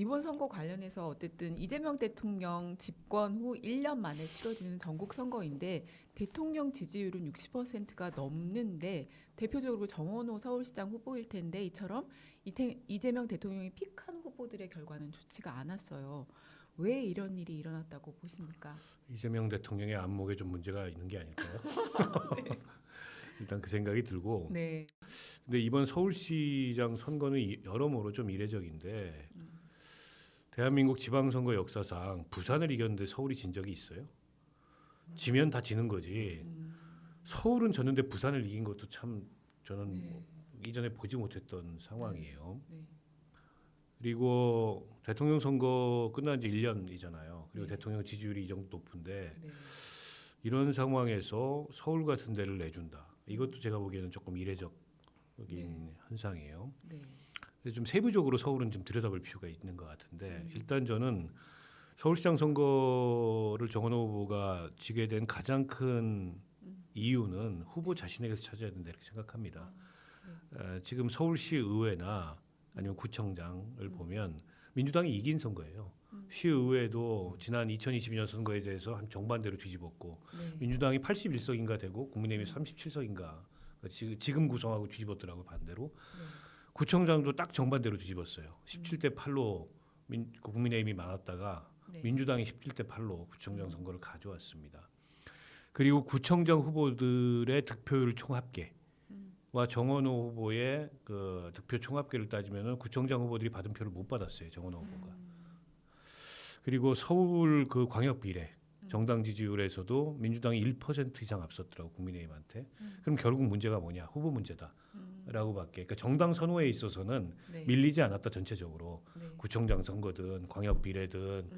이번 선거 관련해서 어쨌든 이재명 대통령 집권 후 1년 만에 치러지는 전국 선거인데 대통령 지지율은 60%가 넘는데 대표적으로 정원호 서울시장 후보일 텐데 이처럼 이재명 대통령이 픽한 후보들의 결과는 좋지가 않았어요. 왜 이런 일이 일어났다고 보십니까? 이재명 대통령의 안목에 좀 문제가 있는 게 아닐까요? 일단 그 생각이 들고. 네. 근데 이번 서울시장 선거는 여러모로 좀 이례적인데 대한민국 지방선거 역사상 부산을 이겼는데 서울이 진 적이 있어요? 지면 다 지는 거지. 서울은 졌는데 부산을 이긴 것도 참 저는 네. 이전에 보지 못했던 상황이에요. 네. 그리고 대통령 선거 끝난 지 1년이잖아요. 그리고 네. 대통령 지지율이 이 정도 높은데 네. 이런 상황에서 서울 같은 데를 내준다. 이것도 제가 보기에는 조금 이례적인 현상이에요. 네. 그래서 좀 세부적으로 서울은 좀 들여다볼 필요가 있는 것 같은데 일단 저는 서울시장 선거를 정원호 후보가 지게 된 가장 큰 이유는 후보 자신에게서 찾아야 된다 이렇게 생각합니다. 지금 서울시 의회나 아니면 구청장을 보면 민주당이 이긴 선거예요. 시의회도 지난 2022년 선거에 대해서 한 정반대로 뒤집었고 네. 민주당이 81석인가 되고 국민의힘이 37석인가 지금 구성하고 뒤집었더라고 반대로. 네. 구청장도 딱 정반대로 뒤집었어요. 17대 8로 국민의힘이 많았다가 네. 민주당이 17대 8로 구청장 선거를 가져왔습니다. 그리고 구청장 후보들의 득표율 총합계와 정원호 후보의 그 득표 총합계를 따지면은 구청장 후보들이 받은 표를 못 받았어요. 정원호 후보가. 그리고 서울 그 광역 비례 정당 지지율에서도 민주당이 1% 이상 앞섰더라고 국민의힘한테. 그럼 결국 문제가 뭐냐? 후보 문제다라고밖에. 그러니까 정당 선호에 있어서는 네. 밀리지 않았다 전체적으로. 네. 구청장 선거든 광역 비례든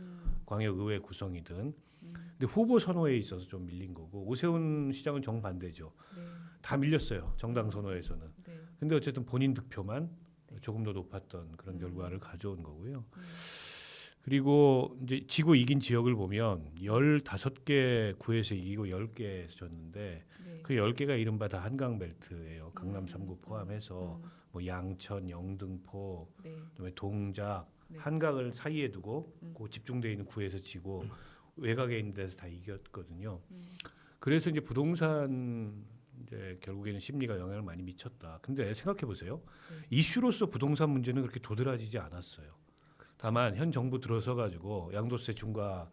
광역 의회 구성이든. 근데 후보 선호에 있어서 좀 밀린 거고 오세훈 시장은 정반대죠. 네. 다 밀렸어요. 정당 선호에서는. 네. 근데 어쨌든 본인 득표만 조금 더 높았던 그런 결과를 가져온 거고요. 그리고 이제 지고 이긴 지역을 보면 15개 구에서 이기고 10개에서 졌는데 네. 그 10개가 이른바 다 한강 벨트예요. 강남 3구 포함해서 뭐 양천, 영등포, 네. 그다음에 동작, 네. 한강을 사이에 두고 그 집중돼 있는 구에서 지고 외곽에 있는 데서 다 이겼거든요. 그래서 이제 부동산 이제 결국에는 심리가 영향을 많이 미쳤다. 근데 생각해 보세요. 이슈로서 부동산 문제는 그렇게 도드라지지 않았어요. 다만 현 정부 들어서 가지고 양도세 중과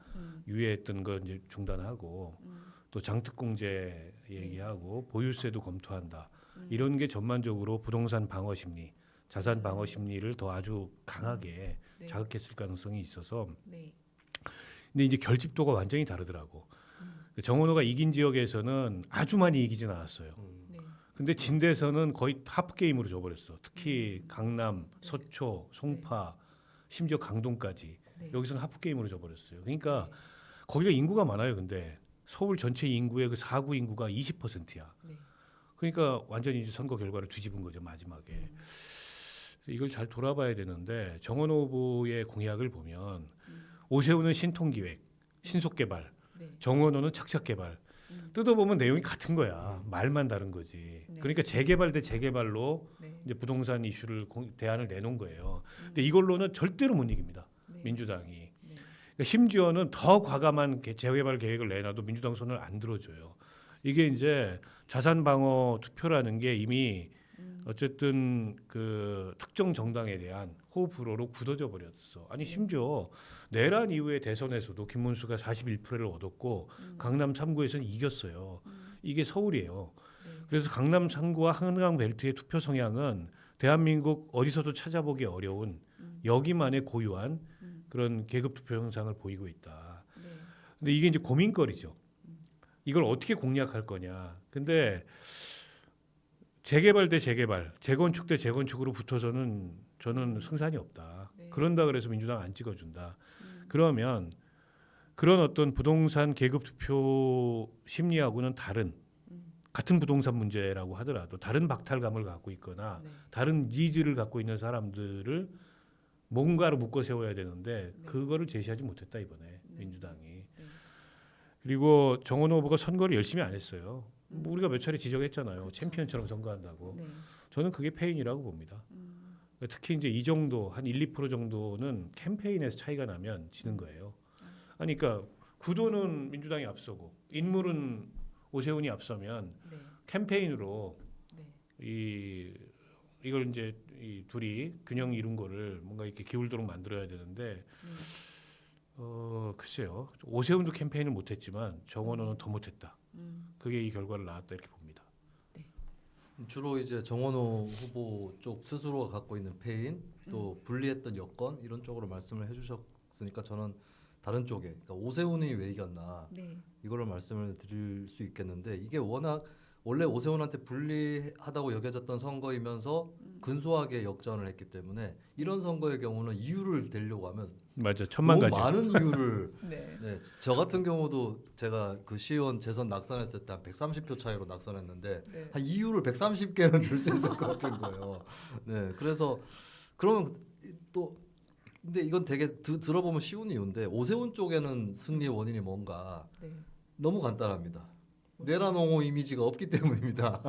유예했던 거 이제 중단하고 또 장특공제 얘기하고 보유세도 검토한다. 이런 게 전반적으로 부동산 방어 심리, 자산 방어 심리를 더 아주 강하게 네. 자극했을 가능성이 있어서. 네. 근데 이제 결집도가 완전히 다르더라고. 정원호가 이긴 지역에서는 아주 많이 이기진 않았어요. 네. 근데 진 데서는 거의 하프 게임으로 져버렸어. 특히 강남, 서초, 송파, 심지어 강동까지 네. 여기서는 하프 게임으로 져버렸어요. 그러니까 거기가 인구가 많아요. 근데 서울 전체 인구의 그 4구 인구가 20%야. 네. 그러니까 완전히 이제 선거 결과를 뒤집은 거죠 마지막에. 이걸 잘 돌아봐야 되는데 정원호 후보의 공약을 보면 오세훈은 신통기획, 신속개발, 네. 정원호는 착착개발. 뜯어보면 내용이 같은 거야. 말만 다른 거지. 네. 그러니까 재개발 대 재개발로 네. 이제 부동산 이슈를 대안을 내놓은 거예요. 근데 이걸로는 절대로 못 이깁니다. 네. 민주당이. 네. 그러니까 심지어는 더 과감한 재개발 계획을 내놔도 민주당 손을 안 들어줘요. 이게 이제 자산 방어 투표라는 게 이미 어쨌든 그 특정 정당에 대한 호흡 불호로 굳어져 버렸어. 아니 심지어 내란 이후에 대선에서도 김문수가 41%를 얻었고 강남 3구에서는 이겼어요. 이게 서울이에요. 네. 그래서 강남 3구와 한강 벨트의 투표 성향은 대한민국 어디서도 찾아보기 어려운 여기만의 고유한 그런 계급 투표 현상을 보이고 있다. 네. 근데 이게 이제 고민거리죠. 이걸 어떻게 공략할 거냐. 근데 재개발 대 재개발, 재건축 대 재건축으로 붙어서는 저는 승산이 없다. 네. 그런다 그래서 민주당 안 찍어준다. 그러면 그런 어떤 부동산 계급 투표 심리하고는 다른 같은 부동산 문제라고 하더라도 다른 박탈감을 갖고 있거나 네. 다른 니즈를 갖고 있는 사람들을 뭔가로 묶어 세워야 되는데 네. 그거를 제시하지 못했다 이번에 네. 민주당이. 네. 그리고 정원호 후보가 선거를 열심히 안 했어요. 뭐 우리가 몇 차례 지적했잖아요. 그렇죠. 챔피언처럼 선거한다고. 네. 저는 그게 패인이라고 봅니다. 특히 이제 이 정도 한 1~2% 정도는 캠페인에서 차이가 나면 지는 거예요. 아니, 그러니까 구도는 민주당이 앞서고 인물은 오세훈이 앞서면 네. 캠페인으로 네. 이걸 이제 이 둘이 균형 이룬 거를 뭔가 이렇게 기울도록 만들어야 되는데 글쎄요. 오세훈도 캠페인을 못했지만 정원호는 더 못했다. 그게 이 결과를 낳았다 이렇게 봅니다. 주로 이제 정원호 후보 쪽 스스로가 갖고 있는 패인 또 불리했던 여건 이런 쪽으로 말씀을 해주셨으니까 저는 다른 쪽에 그러니까 오세훈이 왜 이겼나 네. 이거를 말씀을 드릴 수 있겠는데 이게 워낙 원래 오세훈한테 불리하다고 여겨졌던 선거이면서 근소하게 역전을 했기 때문에 이런 선거의 경우는 이유를 대려고 하면 맞아, 천만 너무 가지. 많은 이유를 네. 네, 저 같은 경우도 제가 그 시의원 재선 낙선했을 때 한 130표 차이로 낙선했는데 네. 한 이유를 130개는 들 수 있을 것 같은 거예요. 네, 그래서 그러면 또 근데 이건 되게 들어보면 쉬운 이유인데 오세훈 쪽에는 승리의 원인이 뭔가 네. 너무 간단합니다. 내란옹호 이미지가 없기 때문입니다.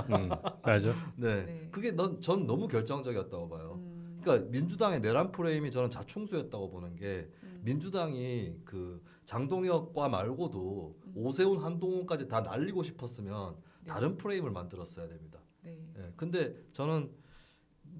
맞아. 네, 네. 그게 전 너무 결정적이었다고 봐요. 그러니까 민주당의 내란 프레임이 저는 자충수였다고 보는 게 민주당이 그 장동혁과 말고도 오세훈, 한동훈까지 다 날리고 싶었으면 네. 다른 프레임을 만들었어야 됩니다. 네. 예, 근데 저는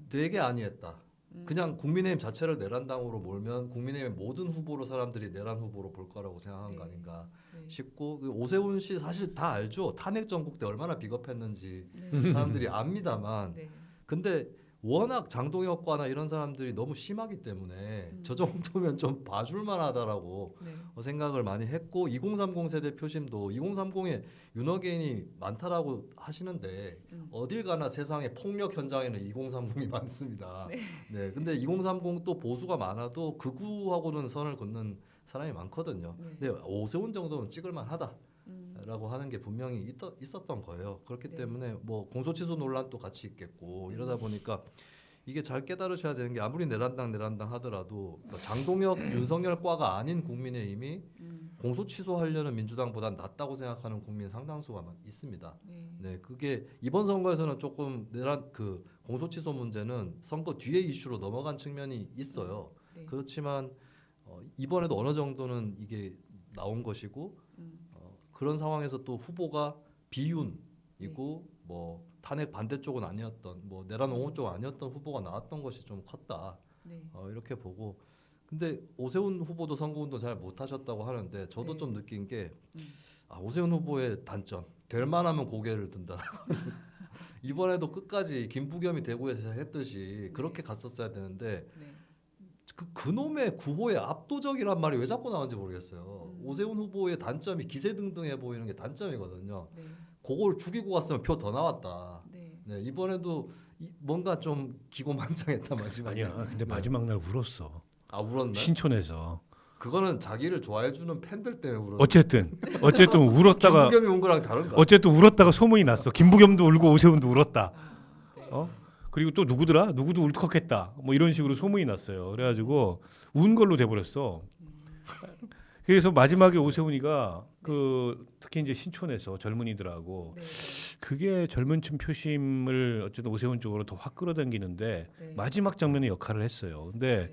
되게 아니했다. 그냥 국민의힘 자체를 내란당으로 몰면 국민의힘의 모든 후보로 사람들이 내란 후보로 볼 거라고 생각한 거 네. 아닌가 네. 싶고 그 오세훈 씨 사실 다 알죠. 탄핵 전국 때 얼마나 비겁했는지 네. 사람들이 압니다만 네. 근데 워낙 장동혁과나 이런 사람들이 너무 심하기 때문에 저 정도면 좀 봐줄만 하다라고 네. 생각을 많이 했고 2030 세대 표심도 2030에 윤호개인이 많다라고 하시는데 어딜 가나 세상의 폭력 현장에는 2030이 많습니다. 네. 근데 2030 또 보수가 많아도 극우하고는 선을 긋는 사람이 많거든요. 네. 근데 오세훈 정도는 찍을만 하다. 라고 하는 게 분명히 있었던 거예요. 그렇기 네. 때문에 뭐 공소취소 논란도 같이 있겠고 이러다 보니까 이게 잘 깨달으셔야 되는 게 아무리 내란당 하더라도 그러니까 장동혁 윤석열과가 아닌 국민의힘이 공소취소하려는 민주당보다 낫다고 생각하는 국민 상당수가 있습니다. 네. 네, 그게 이번 선거에서는 조금 내란 그 공소취소 문제는 선거 뒤에 이슈로 넘어간 측면이 있어요. 네. 그렇지만 이번에도 어느 정도는 이게 나온 것이고 그런 상황에서 또 후보가 비윤이고 뭐 탄핵 반대쪽은 아니었던 뭐 내란 옹호 쪽 아니었던 후보가 나왔던 것이 좀 컸다. 네. 이렇게 보고 근데 오세훈 후보도 선거운동 잘 못하셨다고 하는데 저도 네. 좀 느낀 게 오세훈 후보의 단점 될 만하면 고개를 든다. 이번에도 끝까지 김부겸이 대구에서 했듯이 그렇게 갔었어야 되는데 네. 그놈의 구호의 압도적이란 말이 왜 자꾸 나오는지 모르겠어요. 오세훈 후보의 단점이 기세등등해 보이는 게 단점이거든요. 네. 그걸 죽이고 갔으면 표 더 나왔다. 네. 네, 이번에도 뭔가 좀 기고만장했다 마지막에. 아니야. 근데 네. 마지막 날 울었어. 아 울었나? 신촌에서. 그거는 자기를 좋아해주는 팬들 때문에 울었. 어쨌든 울었다가 김부겸이 온 거랑 다른가? 어쨌든 울었다가 소문이 났어. 김부겸도 울고 오세훈도 울었다. 네. 그리고 또 누구더라? 누구도 울컥했다. 뭐 이런 식으로 소문이 났어요. 그래가지고 운 걸로 돼버렸어. 그래서 마지막에 오세훈이가 그 특히 이제 신촌에서 젊은이들하고 네. 그게 젊은층 표심을 어쨌든 오세훈 쪽으로 더 확 끌어당기는데 네. 마지막 장면에 역할을 했어요. 근데 네.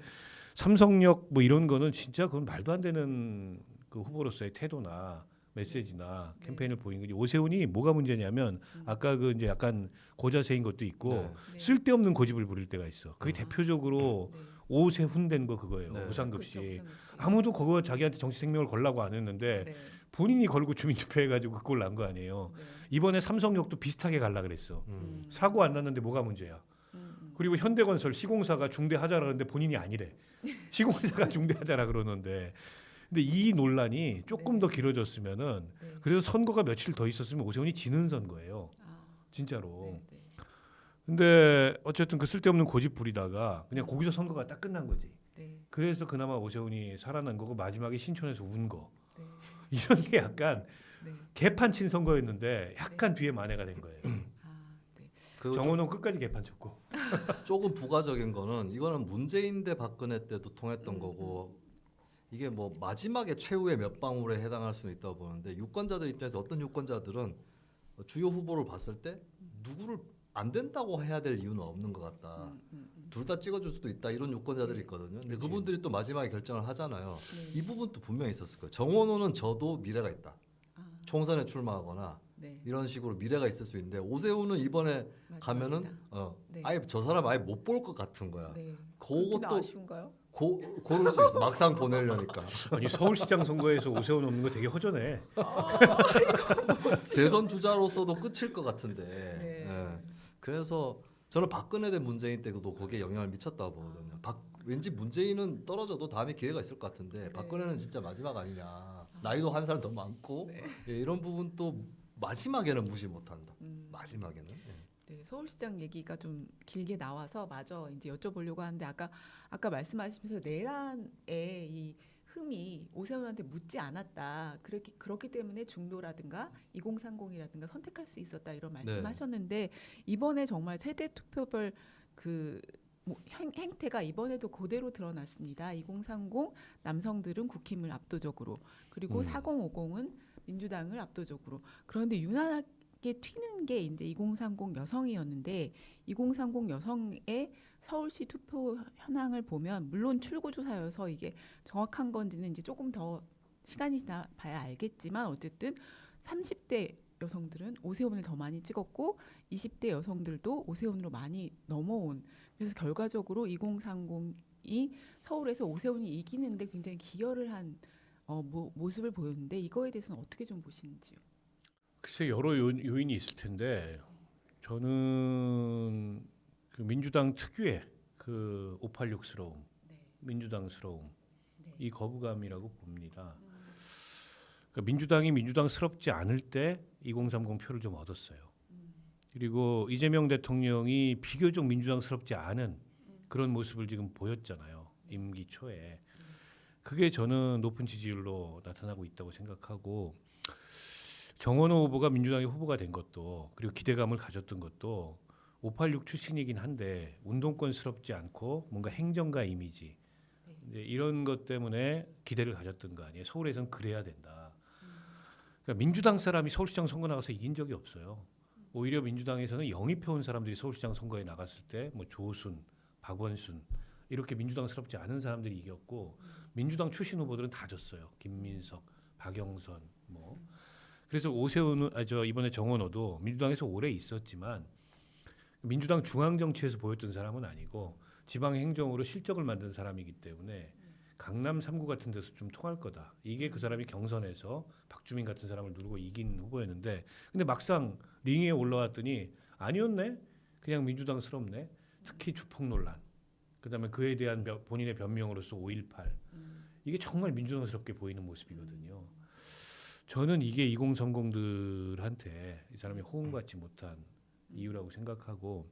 삼성역 뭐 이런 거는 진짜 그건 말도 안 되는 그 후보로서의 태도나 메시지나 캠페인을 보인 거지. 오세훈이 뭐가 문제냐면 아까 그 이제 약간 고자세인 것도 있고 네. 네. 쓸데없는 고집을 부릴 때가 있어. 그게 대표적으로 네. 오세훈 된 거 그거예요. 네. 무상급식. 그렇죠, 우선급식. 아무도 그거 자기한테 정치 생명을 걸라고 안 했는데 네. 본인이 걸고 주민투표해가지고 그걸 난 거 아니에요. 네. 이번에 삼성역도 비슷하게 갈라 그랬어. 사고 안 났는데 뭐가 문제야. 그리고 현대건설 시공사가 중대하자라 그러는데 본인이 아니래. 시공사가 중대하자라 그러는데. 근데 이 논란이 조금 네. 더 길어졌으면은 네. 그래서 선거가 며칠 더 있었으면 오세훈이 지는 선거예요. 아, 진짜로. 네. 네. 근데 어쨌든 그 쓸데없는 고집 부리다가 그냥 거기서 선거가 딱 끝난 거지. 네. 그래서 그나마 오세훈이 살아난 거고 마지막에 신촌에서 운 거. 네. 이런 게 약간 네. 개판 친 선거였는데 약간 뒤에 만회가 된 거예요. 아, 네. 그 정원호 끝까지 개판 쳤고. 조금 부가적인 거는 이거는 문재인 대 박근혜 때도 통했던 거고 이게 뭐 마지막에 최후의 몇 방울에 해당할 수는 있다고 보는데 유권자들 입장에서 어떤 유권자들은 주요 후보를 봤을 때 누구를 안 된다고 해야 될 이유는 없는 것 같다. 둘 다 찍어줄 수도 있다 이런 유권자들이 있거든요. 근데 그치. 그분들이 또 마지막에 결정을 하잖아요. 네. 이 부분도 분명히 있었을 거예요. 정원호는 저도 미래가 있다. 아, 총선에 출마하거나 네. 이런 식으로 미래가 있을 수 있는데 오세훈은 이번에 가면은 마지막이다. 네. 아예 저 사람 아예 못 볼 것 같은 거야. 네. 그렇게 그것도 아쉬운가요? 고를 수 있어. 막상 보내려니까. 아니 서울시장 선거에서 오세훈 없는 거 되게 허전해. 대선 주자로서도 끝일 것 같은데. 네. 예. 그래서 저는 박근혜 대 문재인 때도 거기에 영향을 미쳤다고 보거든요. 왠지 문재인은 떨어져도 다음에 기회가 있을 것 같은데 네. 박근혜는 진짜 마지막 아니냐. 나이도 한 살 더 많고 네. 예, 이런 부분도 마지막에는 무시 못한다. 음. 마지막에는. 예. 네, 서울시장 얘기가 좀 길게 나와서 마저 이제 여쭤보려고 하는데 아까 말씀하시면서 내란의 이 흠이 오세훈한테 묻지 않았다. 그렇기 때문에 중도라든가 2030이라든가 선택할 수 있었다 이런 말씀하셨는데 이번에 정말 세대 투표별 행태가 이번에도 그대로 드러났습니다. 2030 남성들은 국힘을 압도적으로 그리고 4050은 민주당을 압도적으로 그런데 유난하게 튀는 게 이제 2030 여성이었는데 2030 여성의 서울시 투표 현황을 보면 물론 출구조사여서 이게 정확한 건지는 이제 조금 더 시간이 지나봐야 알겠지만 어쨌든 30대 여성들은 오세훈을 더 많이 찍었고 20대 여성들도 오세훈으로 많이 넘어온 그래서 결과적으로 2030이 서울에서 오세훈이 이기는데 굉장히 기여를 한 모습을 보였는데 이거에 대해서는 어떻게 좀 보시는지요? 글쎄 여러 요인이 있을 텐데 저는 그 민주당 특유의 그 586스러움, 네. 민주당스러움, 네. 이 거부감이라고 봅니다. 그러니까 민주당이 민주당스럽지 않을 때 2030 표를 좀 얻었어요. 그리고 이재명 대통령이 비교적 민주당스럽지 않은 그런 모습을 지금 보였잖아요. 임기 초에. 그게 저는 높은 지지율로 나타나고 있다고 생각하고 정원호 후보가 민주당의 후보가 된 것도 그리고 기대감을 가졌던 것도 586 출신이긴 한데 운동권스럽지 않고 뭔가 행정가 이미지 이제 이런 것 때문에 기대를 가졌던 거 아니에요. 서울에선 그래야 된다. 그러니까 민주당 사람이 서울시장 선거 나가서 이긴 적이 없어요. 오히려 민주당에서는 영입해온 사람들이 서울시장 선거에 나갔을 때 뭐 조순, 박원순 이렇게 민주당스럽지 않은 사람들이 이겼고 민주당 출신 후보들은 다 졌어요. 김민석, 박영선 뭐. 그래서 오세훈은 이번에 정원호도 민주당에서 오래 있었지만 민주당 중앙 정치에서 보였던 사람은 아니고 지방 행정으로 실적을 만든 사람이기 때문에 강남 3구 같은 데서 좀 통할 거다. 이게 그 사람이 경선에서 박주민 같은 사람을 누르고 이긴 후보였는데 근데 막상 링에 올라왔더니 아니었네. 그냥 민주당스럽네. 특히 주폭 논란. 그다음에 그에 대한 본인의 변명으로서 5.18. 이게 정말 민주당스럽게 보이는 모습이거든요. 저는 이게 2030들한테 이 사람이 호응받지 못한 이유라고 생각하고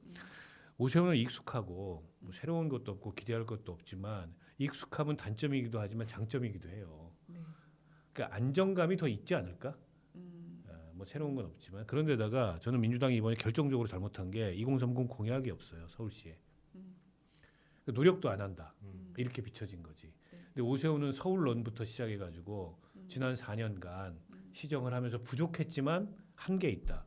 오세훈은 익숙하고 뭐 새로운 것도 없고 기대할 것도 없지만 익숙함은 단점이기도 하지만 장점이기도 해요. 네. 그러니까 안정감이 더 있지 않을까? 뭐 새로운 건 없지만 그런데다가 저는 민주당이 이번에 결정적으로 잘못한 게 2030 공약이 없어요. 서울시에. 그러니까 노력도 안 한다. 이렇게 비춰진 거지. 근데 오세훈은 서울론부터 시작해가지고 지난 4년간 시정을 하면서 부족했지만 한계 있다.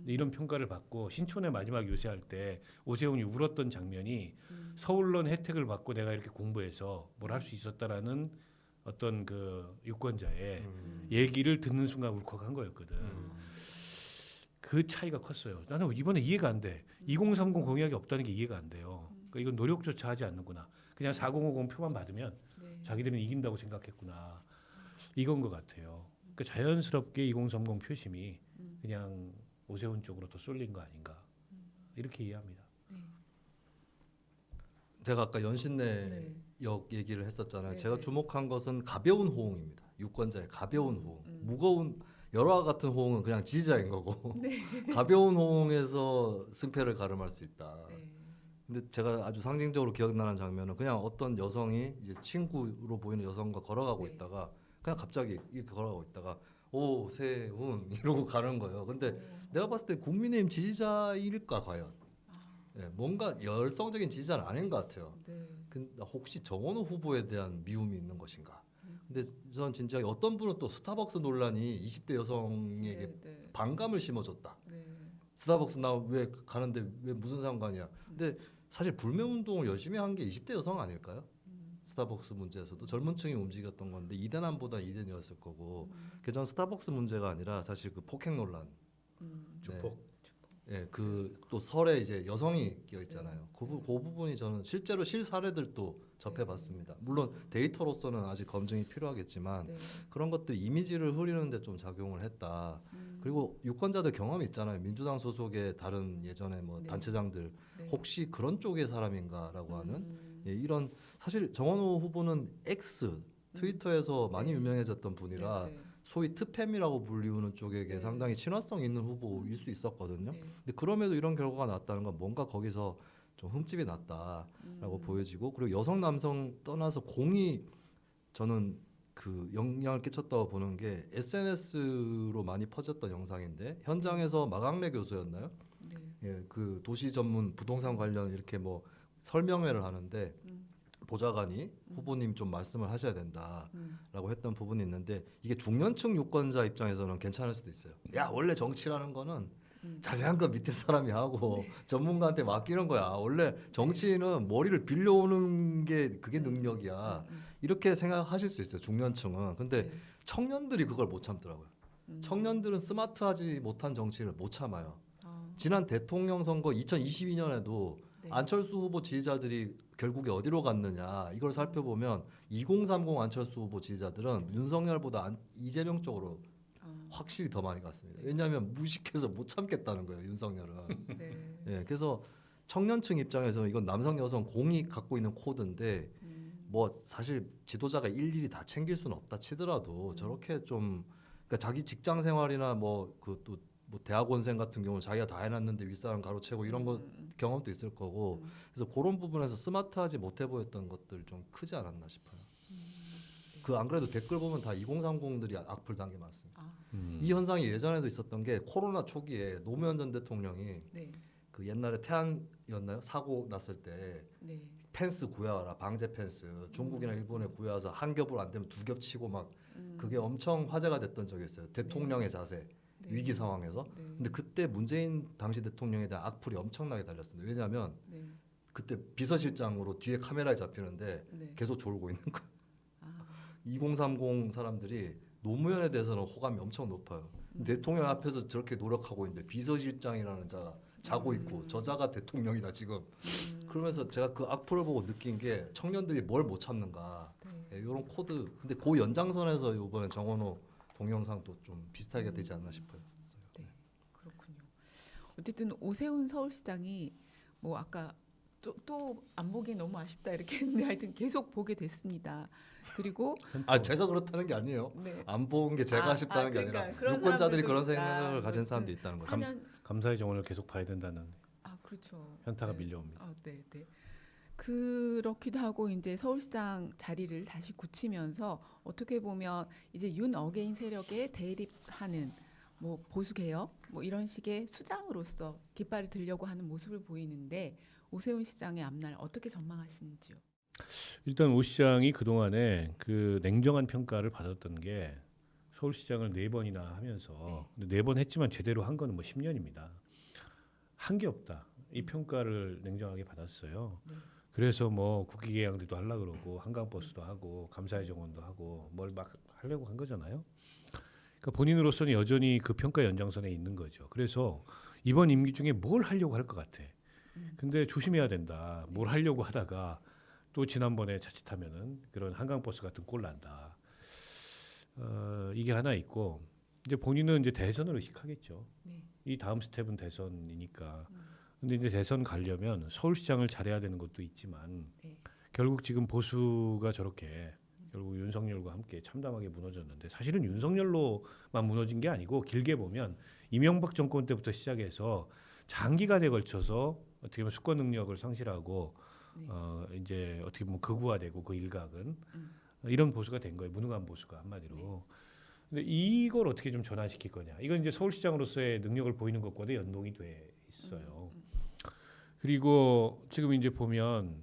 이런 평가를 받고 신촌의 마지막 요새할 때 오세훈이 울었던 장면이 서울론 혜택을 받고 내가 이렇게 공부해서 뭘 할 수 있었다라는 어떤 그 유권자의 얘기를 듣는 순간 울컥한 거였거든. 그 차이가 컸어요. 나는 이번에 이해가 안 돼. 2030 공약이 없다는 게 이해가 안 돼요. 그러니까 이건 노력조차 하지 않는구나. 그냥 4050 표만 받으면 네. 자기들은 이긴다고 생각했구나. 이건 것 같아요. 그러니까 자연스럽게 2030 표심이 그냥 오세훈 쪽으로 더 쏠린 거 아닌가 이렇게 이해합니다. 제가 아까 연신내역 얘기를 했었잖아요. 제가 주목한 것은 가벼운 호응입니다. 유권자의 가벼운 호응. 무거운 열화 같은 호응은 그냥 지지자인 거고 가벼운 호응에서 승패를 가름할 수 있다. 근데 제가 아주 상징적으로 기억나는 장면은 그냥 어떤 여성이 이제 친구로 보이는 여성과 걸어가고 있다가 그냥 갑자기 이렇게 걸어가고 있다가 오세훈 이러고 가는 거예요. 근데 내가 봤을 때 국민의힘 지지자일까 과연? 뭔가 열성적인 지지자는 아닌 것 같아요. 근데 혹시 정원호 후보에 대한 미움이 있는 것인가? 근데 저는 진짜 어떤 분은 또 스타벅스 논란이 20대 여성에게 반감을 심어줬다. 스타벅스 나 왜 가는데 왜 무슨 상관이야. 근데 사실 불매운동을 열심히 한 게 20대 여성 아닐까요? 스타벅스 문제에서도 젊은 층이 움직였던 건데 이대남보다 이대녀였을 거고 그전 스타벅스 문제가 아니라 사실 그 폭행 논란 주폭. 예, 그 또 설에 이제 여성이 끼어 있잖아요. 그 부분이 저는 실제로 실사례들도 접해봤습니다. 물론 데이터로서는 아직 검증이 필요하겠지만 네. 그런 것들이 이미지를 흐리는데 좀 작용을 했다. 그리고 유권자들 경험이 있잖아요. 민주당 소속의 다른 예전에 뭐 네. 단체장들 네. 혹시 그런 쪽의 사람인가라고 하는 예, 이런 사실 정원호 후보는 X 트위터에서 많이 네. 유명해졌던 분이라 네. 네. 소위 트팸이라고 불리우는 쪽에게 네. 상당히 친화성 있는 후보일 수 있었거든요. 네. 근데 그럼에도 이런 결과가 났다는 건 뭔가 거기서 좀 흠집이 났다라고 보여지고 그리고 여성 남성 떠나서 공이 저는 그 영향을 끼쳤다고 보는 게 SNS로 많이 퍼졌던 영상인데 현장에서 마강래 교수였나요? 네. 예, 그 도시 전문 부동산 관련 이렇게 뭐 설명회를 하는데 보좌관이 후보님 좀 말씀을 하셔야 된다라고 했던 부분이 있는데 이게 중년층 유권자 입장에서는 괜찮을 수도 있어요. 야 원래 정치라는 거는 자세한 건 밑에 사람이 하고 전문가한테 맡기는 거야. 원래 정치인은 머리를 빌려오는 게 그게 능력이야. 이렇게 생각하실 수 있어요. 중년층은. 근데 네. 청년들이 그걸 못 참더라고요. 청년들은 스마트하지 못한 정치를 못 참아요. 아, 지난 대통령 선거 2022년에도 네. 안철수 후보 지지자들이 결국에 어디로 갔느냐 이걸 살펴보면 2030 안철수 후보 지지자들은 윤석열보다 이재명 쪽으로 확실히 더 많이 갔습니다. 왜냐하면 무식해서 못 참겠다는 거예요, 윤석열은. 네. 예, 그래서 청년층 입장에서는 이건 남성 여성 공이 갖고 있는 코드인데 뭐 사실 지도자가 일일이 다 챙길 수는 없다 치더라도 저렇게 좀 그러니까 자기 직장 생활이나 뭐 그 또 뭐 대학원생 같은 경우는 자기가 다 해놨는데 윗사람 가로채고 이런 거 경험도 있을 거고 그래서 그런 부분에서 스마트하지 못해 보였던 것들 좀 크지 않았나 싶어요. 그 안 그래도 댓글 보면 다 2030들이 악플 단 게 많습니다. 아, 이 현상이 예전에도 있었던 게 코로나 초기에 노무현 전 대통령이 네. 그 옛날에 태안이었나요? 사고 났을 때 네. 펜스 구해와라 방제 펜스 중국이나 일본에 구해와서 한 겹을 안 되면 두 겹 치고 막 그게 엄청 화제가 됐던 적이 있어요. 대통령의 자세 네. 위기 상황에서. 네. 근데 그때 문재인 당시 대통령에 대한 악플이 엄청나게 달렸습니다. 왜냐하면 네. 그때 비서실장으로 뒤에 카메라에 잡히는데 네. 계속 졸고 있는 거예요. 아, 2030 사람들이 노무현에 대해서는 호감이 엄청 높아요. 대통령 앞에서 저렇게 노력하고 있는데 비서실장이라는 자가 자고 있고 저자가 대통령이다 지금. 그러면서 제가 그 악플을 보고 느낀 게 청년들이 뭘 못 참는가. 네. 이런 코드. 근데 그 연장선에서 이번에 정원호 동영상도 좀 비슷하게 되지 않나 싶어요. 네. 그렇군요. 어쨌든 오세훈 서울시장이 뭐 아까 또 안 보기 너무 아쉽다 이렇게 했는데 하여튼 계속 보게 됐습니다. 그리고 아 제가 그렇다는 게 아니에요. 네. 안 본 게 제가 아쉽다는 게 그러니까 아니라 그런 유권자들이 사람들도 그런 있다. 생각을 가진 그렇죠. 사람도 있다는 거죠. 4년 감사의 정원을 계속 봐야 된다는 그렇죠. 현타가 네. 밀려옵니다. 네, 네. 그렇기도 하고 이제 서울시장 자리를 다시 굳히면서 어떻게 보면 이제 윤 어게인 세력에 대립하는 뭐 보수 개혁 뭐 이런 식의 수장으로서 깃발을 들려고 하는 모습을 보이는데 오세훈 시장의 앞날 어떻게 전망하시는지요? 일단 오 시장이 그동안에 그 냉정한 평가를 받았던 게 서울시장을 4번이나 하면서 네 번 했지만 제대로 한 거는 뭐 10년입니다. 한 게 없다. 이 평가를 냉정하게 받았어요. 네. 그래서 뭐 국기개양도 하려고 그러고 한강버스도 하고 감사의 정원도 하고 뭘 막 하려고 한 거잖아요. 그러니까 본인으로서는 여전히 그 평가 연장선에 있는 거죠. 그래서 이번 임기 중에 뭘 하려고 할 것 같아. 근데 조심해야 된다. 뭘 하려고 하다가 또 지난번에 자칫하면은 그런 한강버스 같은 꼴 난다. 이게 하나 있고 이제 본인은 이제 대선을 의식하겠죠. 네. 이 다음 스텝은 대선이니까. 근데 이제 대선 가려면 서울시장을 잘해야 되는 것도 있지만 네. 결국 지금 보수가 저렇게 결국 윤석열과 함께 참담하게 무너졌는데 사실은 윤석열로만 무너진 게 아니고 길게 보면 이명박 정권 때부터 시작해서 장기간에 걸쳐서 어떻게 보면 수권 능력을 상실하고 네. 이제 어떻게 보면 극우화되고 그 일각은 이런 보수가 된 거예요. 무능한 보수가 한마디로. 네. 근데 이걸 어떻게 좀 전환시킬 거냐. 이건 이제 서울시장으로서의 능력을 보이는 것과도 연동이 돼 있어요. 그리고 지금 이제 보면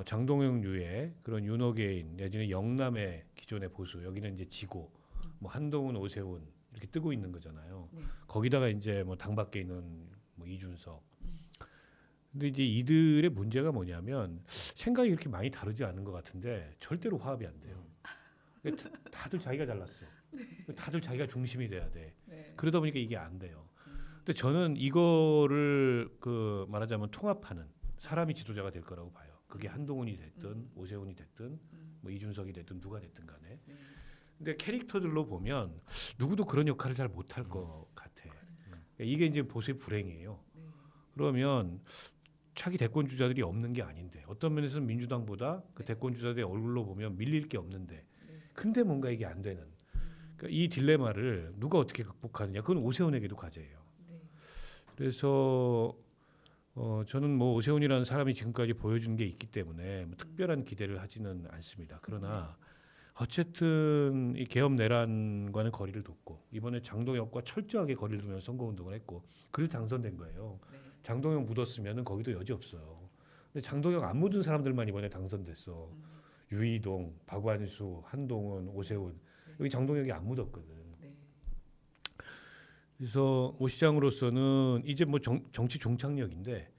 장동영류의 그런 윤어게인 내지는 영남의 기존의 보수 여기는 이제 지고 뭐 한동훈, 오세훈 이렇게 뜨고 있는 거잖아요. 네. 거기다가 이제 뭐 당 밖에 있는 뭐 이준석. 근데 이제 이들의 문제가 뭐냐면 생각이 그렇게 많이 다르지 않은 것 같은데 절대로 화합이 안 돼요. 그러니까 다들 자기가 잘났어. 다들 자기가 중심이 돼야 돼. 네. 그러다 보니까 이게 안 돼요. 근데 저는 이거를 그 말하자면 통합하는 사람이 지도자가 될 거라고 봐요. 그게 한동훈이 됐든 오세훈이 됐든 뭐 이준석이 됐든 누가 됐든 간에. 네. 근데 캐릭터들로 보면 누구도 그런 역할을 잘 못할 것 같아. 그러니까 이게 이제 보수의 불행이에요. 네. 그러면 차기 대권 주자들이 없는 게 아닌데 어떤 면에서는 민주당보다 그 대권 주자들의 얼굴로 보면 밀릴 게 없는데 네. 근데 뭔가 이게 안 되는 그러니까 이 딜레마를 누가 어떻게 극복하느냐 그건 오세훈에게도 과제예요. 네. 그래서 저는 뭐 오세훈이라는 사람이 지금까지 보여준 게 있기 때문에 뭐 특별한 기대를 하지는 않습니다. 그러나 어쨌든 이 계엄 내란과는 거리를 뒀고 이번에 장동혁과 철저하게 거리를 두면서 선거운동을 했고 그래서 당선된 거예요. 네. 장동혁 묻었으면은 거기도 여지 없어요. 근데 장동혁 안 묻은 사람들만 이번에 당선됐어. 유이동, 박완수, 한동훈, 오세훈 여기 장동혁이 안 묻었거든. 네. 그래서 오 시장으로서는 이제 뭐 정치 종착역인데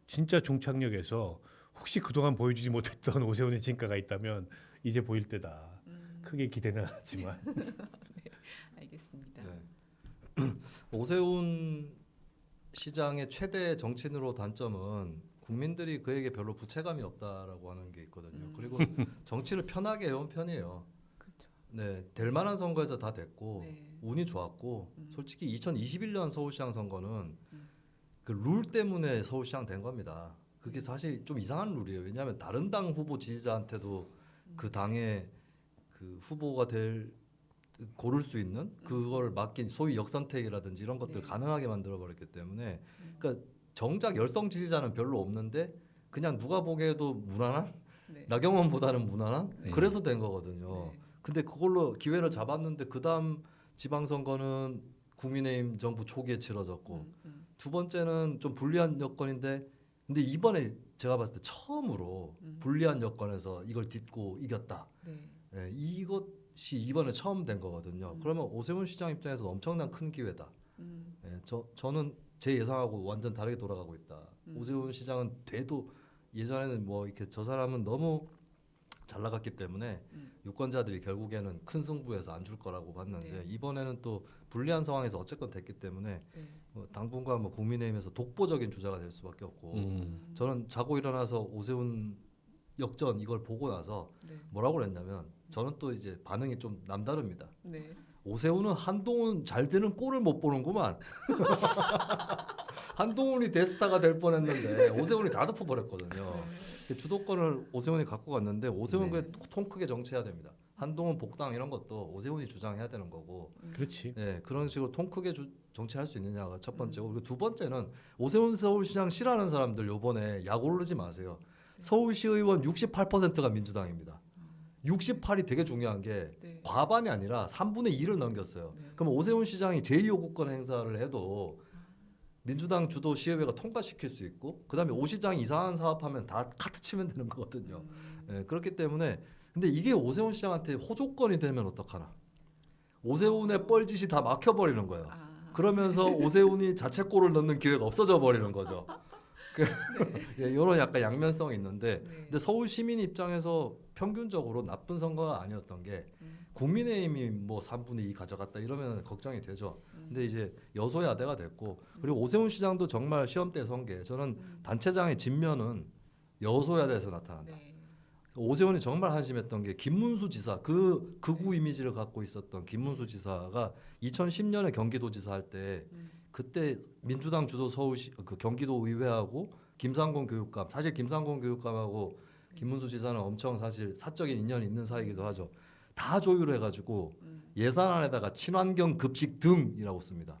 진짜 종착역에서 혹시 그동안 보여주지 못했던 오세훈의 진가가 있다면 이제 보일 때다. 크게 기대는 하지만. 알겠습니다. 네. 오세훈 시장의 최대 정치인으로 단점은 국민들이 그에게 별로 부채감이 없다라고 하는 게 있거든요. 그리고 정치를 편하게 해온 편이에요. 그렇죠. 네, 될 만한 선거에서 다 됐고 네. 운이 좋았고 솔직히 2021년 서울시장 선거는 그 룰 때문에 서울시장 된 겁니다. 그게 사실 좀 이상한 룰이에요. 왜냐하면 다른 당 후보 지지자한테도 그 당의 그 후보가 될 고를 수 있는 그걸 맡긴 소위 역선택이라든지 이런 것들 네. 가능하게 만들어 버렸기 때문에 그러니까 정작 열성 지지자는 별로 없는데 그냥 누가 보기에도 무난한 네. 나경원보다는 무난한 네. 그래서 된 거거든요. 네. 근데 그걸로 기회를 잡았는데 그다음 지방선거는 국민의힘 정부 초기에 치러졌고 두 번째는 좀 불리한 여건인데 근데 이번에 제가 봤을 때 처음으로 불리한 여건에서 이걸 딛고 이겼다. 네. 네, 이것이 이번에 처음 된 거거든요. 그러면 오세훈 시장 입장에서 엄청난 큰 기회다. 네, 저는 제 예상하고 완전 다르게 돌아가고 있다. 오세훈 시장은 돼도 예전에는 뭐 이렇게 저 사람은 너무 잘 나갔기 때문에 유권자들이 결국에는 큰 승부에서 안 줄 거라고 봤는데 네. 이번에는 또 불리한 상황에서 어쨌건 됐기 때문에 네. 당분간 뭐 국민의힘에서 독보적인 주자가 될 수밖에 없고 저는 자고 일어나서 오세훈 역전 이걸 보고 나서 네. 뭐라고 그랬냐면 저는 또 이제 반응이 좀 남다릅니다. 네. 오세훈은 한동훈 잘 되는 꼴을 못 보는구만. 한동훈이 대스타가 될 뻔했는데 오세훈이 다 덮어버렸거든요. 주도권을 오세훈이 갖고 갔는데 오세훈은 네. 통 크게 정치해야 됩니다. 한동훈 복당 이런 것도 오세훈이 주장해야 되는 거고 그렇지. 네, 그런 식으로 통 크게 정치할 수 있느냐가 첫 번째고 그리고 두 번째는 오세훈 서울시장 싫어하는 사람들 요번에 약 오르지 마세요. 서울시 의원 68%가 민주당입니다. 68이 되게 중요한 게 네. 과반이 아니라 3분의 2를 넘겼어요. 네. 그럼 오세훈 시장이 제2요구권 행사를 해도 민주당 주도 시의회가 통과시킬 수 있고 그다음에 오 시장이 이상한 사업하면 다 카트 치면 되는 거거든요. 네, 그렇기 때문에 근데 이게 오세훈 시장한테 호조건이 되면 어떡하나. 오세훈의 뻘짓이 다 막혀버리는 거예요. 그러면서 오세훈이 자책골을 넣는 기회가 없어져 버리는 거죠. 이런 약간 양면성이 있는데 네. 근데 서울 시민 입장에서 평균적으로 나쁜 선거가 아니었던 게 국민의힘이 뭐 3분의 2 가져갔다 이러면 걱정이 되죠. 근데 이제 여소야대가 됐고 그리고 오세훈 시장도 정말 시험대 선게 저는 단체장의 진면은 여소야대에서 나타난다. 네. 오세훈이 정말 한심했던 게 김문수 지사 극우 이미지를 갖고 있었던 김문수 지사가 2010년에 경기도지사 할 때 그때 민주당 주도 서울시 그 경기도 의회하고 김상곤 교육감 사실 김상곤 교육감하고 김문수 지사는 엄청 사실 사적인 인연이 있는 사이이기도 하죠. 다 조율해가지고 예산안에다가 친환경 급식 등이라고 씁니다.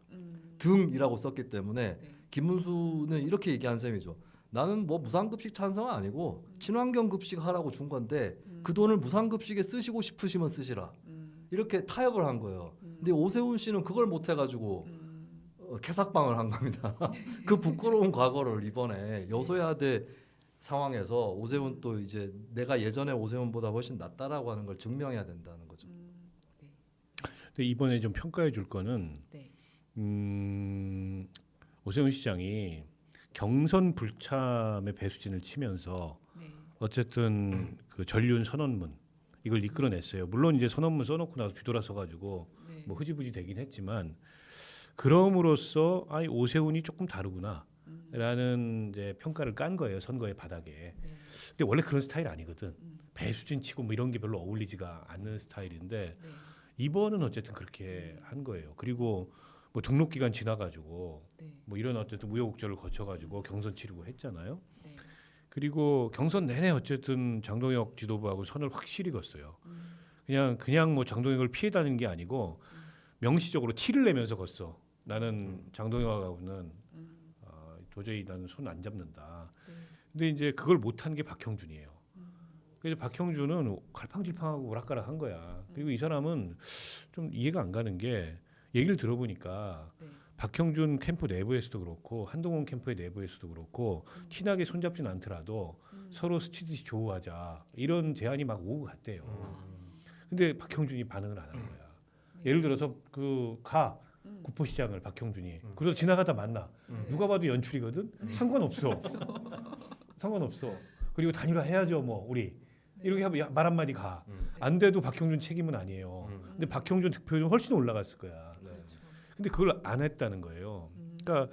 등이라고 썼기 때문에 네. 김문수는 이렇게 얘기한 셈이죠. 나는 뭐 무상급식 찬성은 아니고 친환경 급식 하라고 준 건데 그 돈을 무상급식에 쓰시고 싶으시면 쓰시라. 이렇게 타협을 한 거예요. 근데 오세훈 씨는 그걸 못 해가지고 개삭방을 한 겁니다. 그 부끄러운 과거를 이번에 여소야대 상황에서 오세훈 또 이제 내가 예전에 오세훈보다 훨씬 낫다라고 하는 걸 증명해야 된다는 거죠. 근데 이번에 좀 평가해 줄 거는 네. 오세훈 시장이 경선 불참의 배수진을 치면서 네. 어쨌든 그 전륜 선언문 이걸 이끌어냈어요. 물론 이제 선언문 써놓고 나서 뒤돌아서 가지고 네. 뭐 흐지부지 되긴 했지만 그럼으로써 아니 오세훈이 조금 다르구나라는 이제 평가를 깐 거예요. 선거의 바닥에. 네. 근데 원래 그런 스타일 아니거든. 배수진 치고 뭐 이런 게 별로 어울리지가 않는 스타일인데 네. 이번은 어쨌든 그렇게 한 거예요. 그리고 뭐 등록 기간 지나가지고 네. 뭐 이런 어쨌든 우여곡절을 거쳐가지고 경선 치르고 했잖아요. 네. 그리고 경선 내내 어쨌든 장동혁 지도부하고 선을 확실히 걷어요. 그냥 뭐 장동혁을 피해 다니는 게 아니고 명시적으로 티를 내면서 걷어. 나는 장동혁하고는 도저히 나는 손 안 잡는다. 네. 근데 이제 그걸 못한 게 박형준이에요. 그래서 박형준은 갈팡질팡하고 오락가락한 거야. 그리고 이 사람은 좀 이해가 안 가는 게 얘기를 들어보니까 네. 박형준 캠프 내부에서도 그렇고 한동훈 캠프의 내부에서도 그렇고 티나게 손잡진 않더라도 서로 스치듯이 조우하자 이런 제안이 막 오고 갔대요. 근데 박형준이 반응을 안 하는 거야. 예를 들어서 구포시장을 박형준이 그래서 지나가다 만나 누가 봐도 연출이거든. 상관없어. 상관없어. 그리고 단일화 해야죠 뭐 우리 이렇게 하면 말 한마디 가. 안 돼도 박형준 책임은 아니에요. 근데 박형준 득표율은 훨씬 올라갔을 거야. 그렇죠. 근데 그걸 안 했다는 거예요. 그러니까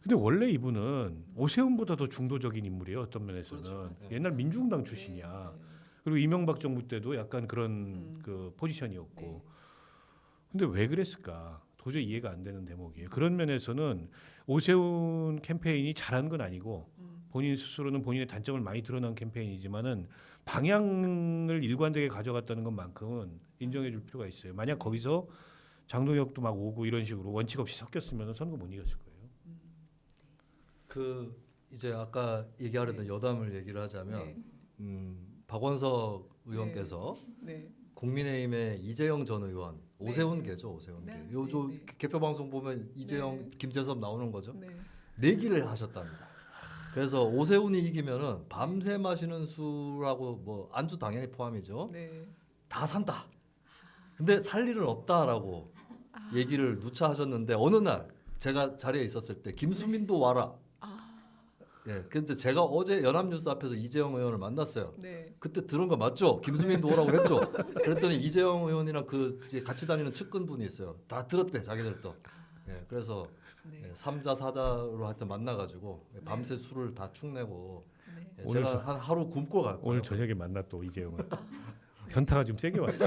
근데 원래 이분은 오세훈보다 더 중도적인 인물이에요. 어떤 면에서는 그렇죠. 옛날 민주공당 출신이야. 네. 그리고 이명박 정부 때도 약간 그런 그 포지션이었고. 네. 근데 왜 그랬을까? 도저히 이해가 안 되는 대목이에요. 그런 면에서는 오세훈 캠페인이 잘한 건 아니고 본인 스스로는 본인의 단점을 많이 드러난 캠페인이지만은 방향을 일관되게 가져갔다는 것만큼은 인정해 줄 필요가 있어요. 만약 거기서 장동혁도 막 오고 이런 식으로 원칙 없이 섞였으면 선거 못 이겼을 거예요. 그 이제 아까 얘기하려던 여담을 얘기를 하자면 네. 박원석 의원께서 네. 국민의힘의 이재영 전 의원 오세훈계죠 오세훈계. 네. 요즘 네. 개표 방송 보면 이재영, 네. 김재섭 나오는 거죠. 네. 내기를 하셨답니다. 그래서 오세훈이 이기면은 밤새 마시는 술하고 뭐 안주 당연히 포함이죠. 네. 다 산다. 근데 살 일은 없다라고 얘기를 누차 하셨는데 어느 날 제가 자리에 있었을 때 김수민도 와라. 예, 근데 제가 어제 연합뉴스 앞에서 이재영 의원을 만났어요. 네. 그때 들은 거 맞죠? 김수민도 오라고 했죠. 그랬더니 이재영 의원이랑 그 이제 같이 다니는 측근분이 있어요. 다 들었대 자기들도. 예, 그래서 네. 예, 3자 4다로 하여튼 만나가지고 밤새 술을 다 축내고 네. 예, 오늘 제가 한 하루 굶고 갈 거예요. 오늘 저녁에 만나 또 이재용은 현타가 지금 세게 왔어.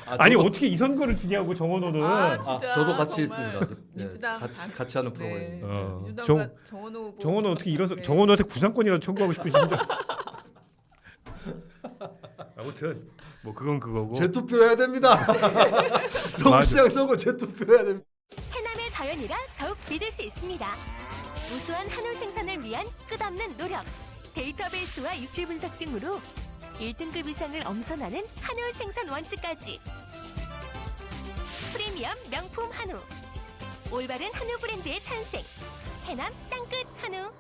아, 아니 저도- 어떻게 이 선거를 지냐고 정원호는. 아, 진짜 저도 같이 정말 있습니다. 예, 민주당 같이 하는 프로그램. 어. 민주당과 정원호 후보. 정원호 어떻게 이런 네. 정원호한테 구상권이라도 청구하고 싶으신데. 아무튼 뭐 그건 그거고. 재투표해야 됩니다. 서울시장 선거 재투표해야 됩니다. 해남의 자연이라 더욱 믿을 수 있습니다. 우수한 한우 생산을 위한 끝없는 노력, 데이터베이스와 육질 분석 등으로 1등급 이상을 엄선하는 한우 생산 원칙까지. 프리미엄 명품 한우, 올바른 한우 브랜드의 탄생, 해남 땅끝 한우.